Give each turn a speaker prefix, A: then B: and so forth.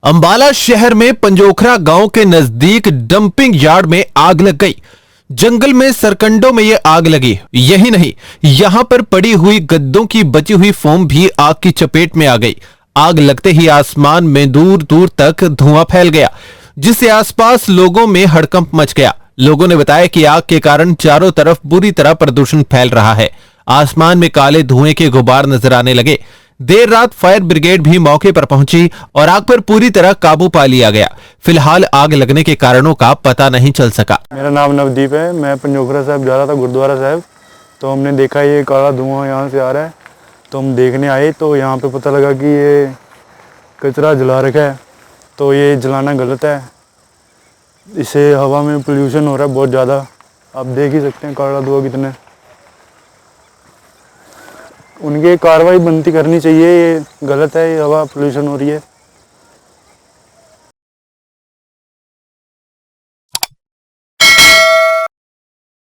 A: अंबाला शहर में पंजोखरा गांव के नजदीक डंपिंग यार्ड में आग लग गई। जंगल में सरकंडों में ये आग लगी। यही नहीं, यहां पर पड़ी हुई गद्दों की बची हुई फोम भी आग की चपेट में आ गई। आग लगते ही आसमान में दूर दूर तक धुआं फैल गया, जिससे आसपास लोगों में हड़कंप मच गया। लोगों ने बताया कि आग के कारण चारों तरफ बुरी तरह प्रदूषण फैल रहा है। आसमान में काले धुएं के गुबार नजर आने लगे। देर रात फायर ब्रिगेड भी मौके पर पहुंची और आग पर पूरी तरह काबू पा लिया गया। फिलहाल आग लगने के कारणों का पता नहीं चल सका।
B: मेरा नाम नवदीप है। मैं पंजोखरा साहब जा रहा था, गुरुद्वारा साहब। तो हमने देखा ये काला धुआं यहाँ से आ रहा है, तो हम देखने आए तो यहाँ पे पता लगा कि ये कचरा जला रखा है। तो ये जलाना गलत है, इससे हवा में पोल्यूशन हो रहा है बहुत ज़्यादा। आप देख ही सकते हैं काला धुआं कितने। उनकी कार्रवाई बनती करनी चाहिए, ये गलत है, ये हवा पोल्यूशन हो रही है।